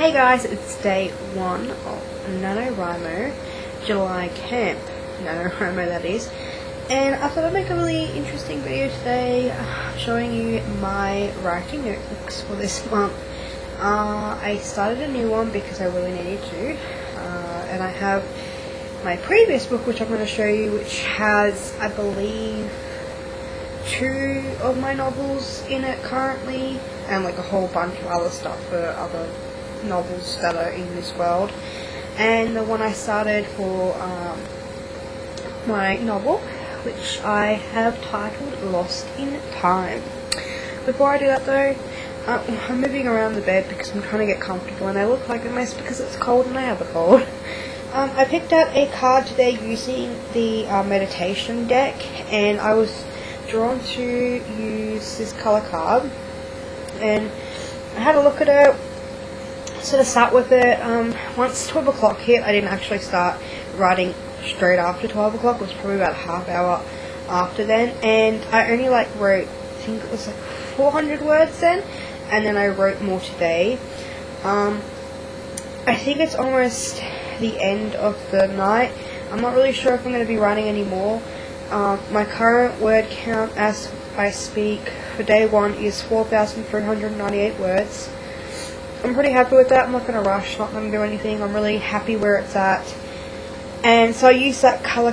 Hey guys, it's day 1 of NaNoWriMo July Camp, NaNoWriMo that is, and I thought I'd make a really interesting video today showing you my writing notebooks for this month. I started a new one because I really needed to, and I have my previous book which I'm going to show you, which has, I believe, 2 of my novels in it currently, and like a whole bunch of other stuff for other novels that are in this world. And the one I started for my novel, which I have titled Lost in Time. Before I do that though, I'm moving around the bed because I'm trying to get comfortable, and I look like a mess because it's cold and I have a cold. I picked out a card today using the meditation deck, and I was drawn to use this colour card, and I had a look at it, sort of sat with it. Once 12 o'clock hit, I didn't actually start writing straight after 12 o'clock, it was probably about a half hour after then, and I only wrote, I think it was 400 words then, and then I wrote more today. I think it's almost the end of the night. I'm not really sure if I'm going to be writing anymore. My current word count as I speak for day 1 is 4,398 words. I'm pretty happy with that. I'm not going to rush, not going to do anything. I'm really happy where it's at. And so I used that colour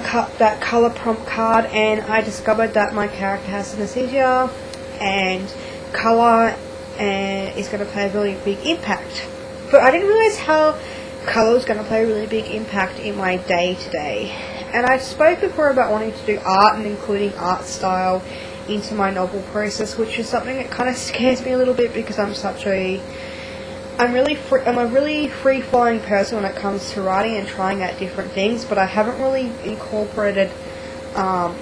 prompt card, and I discovered that my character has synesthesia, and colour is going to play a really big impact. But I didn't realise how colour was going to play a really big impact in my day today. And I spoke before about wanting to do art and including art style into my novel process, which is something that kind of scares me a little bit because I'm a really free-flowing person when it comes to writing and trying out different things, but I haven't really incorporated art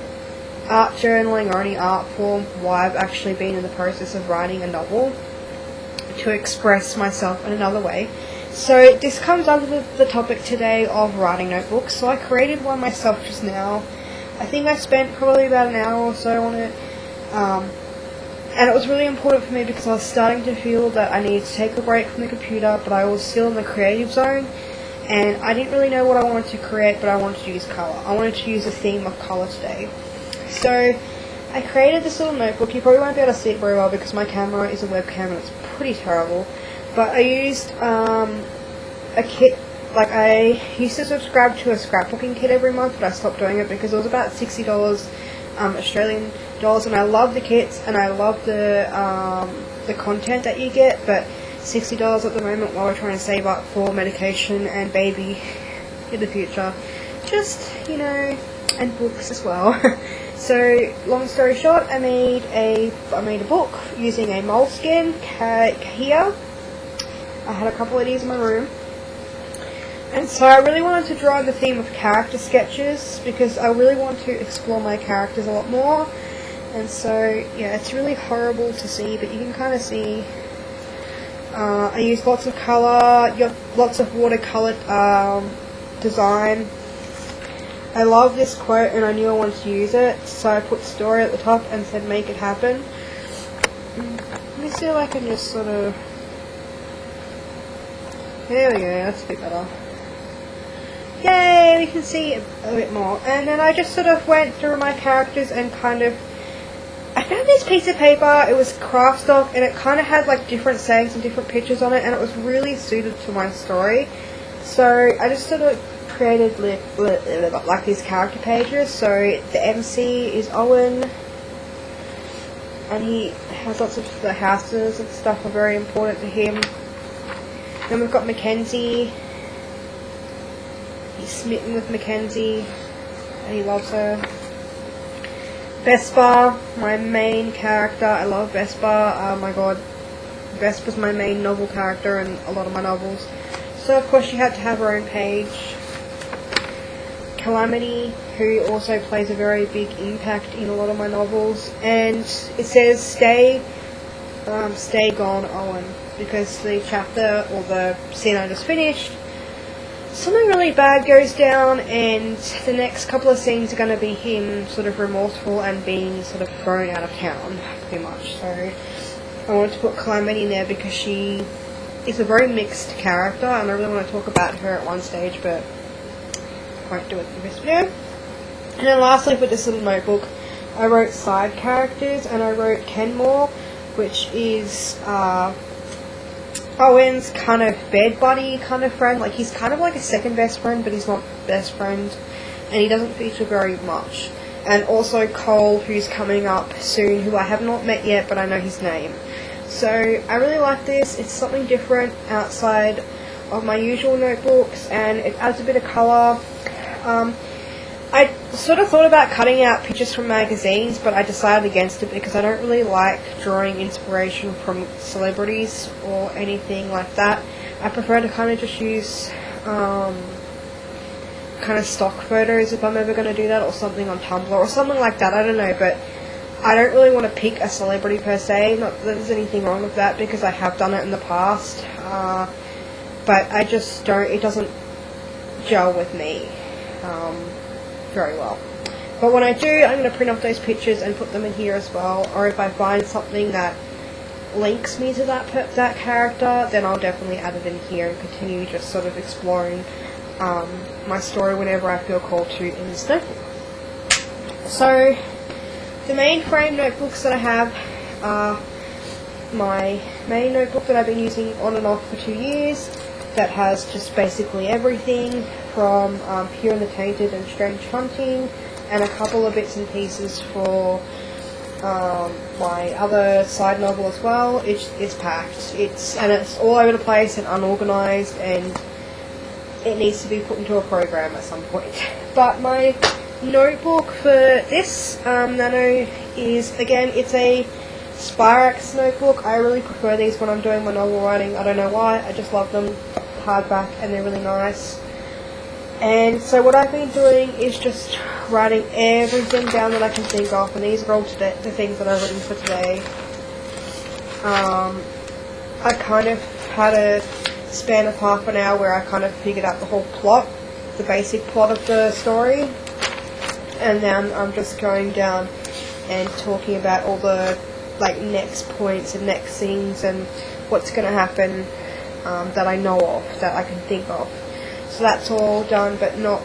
journaling or any art form while I've actually been in the process of writing a novel to express myself in another way. So this comes under the topic today of writing notebooks. So I created one myself just now. I think I spent probably about an hour or so on it. And it was really important for me because I was starting to feel that I needed to take a break from the computer, but I was still in the creative zone, and I didn't really know what I wanted to create, but I wanted to use colour. I wanted to use a theme of colour today. So I created this little notebook. You probably won't be able to see it very well because my camera is a webcam and it's pretty terrible. But I used a kit. I used to subscribe to a scrapbooking kit every month, but I stopped doing it because it was about $60 Australian dollars, and I love the kits and I love the content that you get, but $60 at the moment while we're trying to save up for medication and baby in the future, just, you know, and books as well. So long story short, I made a book using a moleskin here. I had a couple of these in my room. And so I really wanted to draw the theme of character sketches because I really want to explore my characters a lot more. And so, yeah, it's really horrible to see, but you can kind of see. I used lots of colour, lots of watercolour design. I love this quote and I knew I wanted to use it, so I put story at the top and said make it happen. Let me see if I can just sort of... There we go, that's a bit better. Yay, we can see a bit more. And then I just sort of went through my characters and kind of... I found this piece of paper, it was craft stock, and it kind of had different sayings and different pictures on it, and it was really suited to my story. So I just sort of created these character pages. So the MC is Owen, and he has lots of the houses and stuff are very important to him. Then we've got Mackenzie. He's smitten with Mackenzie, and he loves her. Vespa, my main character. I love Vespa. Oh my god, Vespa's my main novel character in a lot of my novels. So of course she had to have her own page. Calamity, who also plays a very big impact in a lot of my novels, and it says stay gone, Owen, because the chapter or the scene I just finished, something really bad goes down, and the next couple of scenes are going to be him sort of remorseful and being sort of thrown out of town, pretty much. So I wanted to put Calamity in there because she is a very mixed character, and I really want to talk about her at one stage, but won't do it in this video. And then lastly, for this little notebook, I wrote side characters, and I wrote Kenmore, which is Owen's kind of bed buddy kind of friend. Like, he's kind of like a second best friend, but he's not best friend, and he doesn't feature very much. And also Cole, who's coming up soon, who I have not met yet, but I know his name. So I really like this. It's something different outside of my usual notebooks, and it adds a bit of colour. I sort of thought about cutting out pictures from magazines, but I decided against it because I don't really like drawing inspiration from celebrities or anything like that. I prefer to kind of just use kind of stock photos if I'm ever going to do that, or something on Tumblr or something like that. I don't know, but I don't really want to pick a celebrity per se. Not that there's anything wrong with that, because I have done it in the past, but I just don't, it doesn't gel with me very well. But when I do, I'm going to print off those pictures and put them in here as well, or if I find something that links me to that character, then I'll definitely add it in here and continue just sort of exploring my story whenever I feel called to in this notebook. So the main frame notebooks that I have are my main notebook that I've been using on and off for 2 years, that has just basically everything from Pure and the Tainted and Strange Hunting, and a couple of bits and pieces for my other side novel as well. It's packed. It's all over the place and unorganized, and it needs to be put into a program at some point. But my notebook for this Nano is, again, it's a Spirax notebook. I really prefer these when I'm doing my novel writing. I don't know why, I just love them. Hardback, and they're really nice. And so what I've been doing is just writing everything down that I can think of, and these are all the things that I've written for today. I kind of had a span of half an hour where I kind of figured out the whole plot, the basic plot of the story, and then I'm just going down and talking about all the next points and next scenes and what's going to happen that I know of, that I can think of. So that's all done, but not,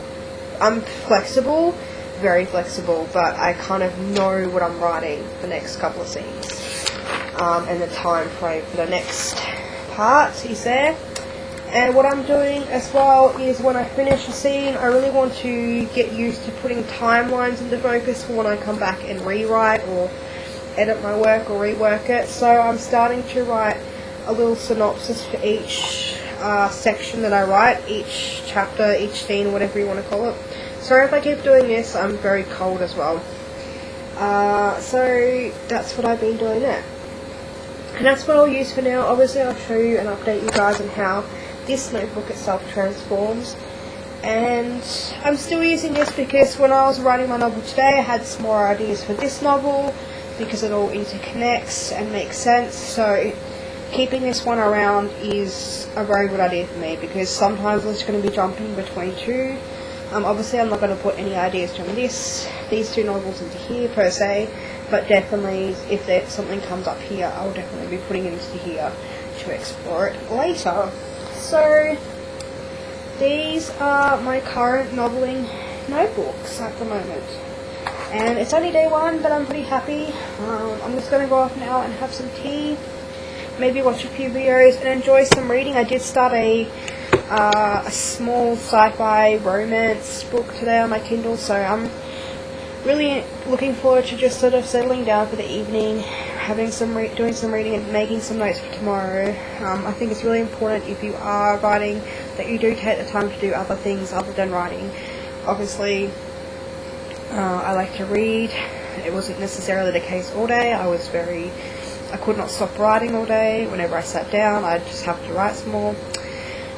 I'm flexible, very flexible, but I kind of know what I'm writing the next couple of scenes, and the time frame for the next part is there. And what I'm doing as well is, when I finish a scene, I really want to get used to putting timelines into focus for when I come back and rewrite or edit my work or rework it. So I'm starting to write a little synopsis for each section that I write, each chapter, each scene, whatever you want to call it. Sorry if I keep doing this, I'm very cold as well. So that's what I've been doing there. And that's what I'll use for now. Obviously I'll show you and update you guys on how this notebook itself transforms. And I'm still using this because when I was writing my novel today, I had some more ideas for this novel, because it all interconnects and makes sense. So keeping this one around is a very good idea for me, because sometimes I'm just going to be jumping between two. Obviously I'm not going to put any ideas from these two novels into here per se, but definitely if something comes up here, I'll definitely be putting it into here to explore it later. So these are my current noveling notebooks at the moment, and it's only day one, but I'm pretty happy. I'm just going to go off now and have some tea, maybe watch a few videos and enjoy some reading. I did start a small sci-fi romance book today on my Kindle, so I'm really looking forward to just sort of settling down for the evening, having doing some reading and making some notes for tomorrow. I think it's really important, if you are writing, that you do take the time to do other things other than writing. Obviously, I like to read. It wasn't necessarily the case all day. I could not stop writing all day. Whenever I sat down, I'd just have to write some more.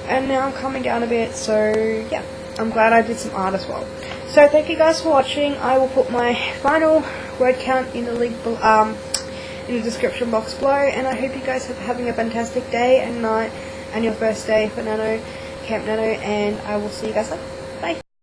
And now I'm coming down a bit, so yeah, I'm glad I did some art as well. So thank you guys for watching. I will put my final word count in the link in the description box below, and I hope you guys are having a fantastic day and night, and your first day for Camp Nano, and I will see you guys later.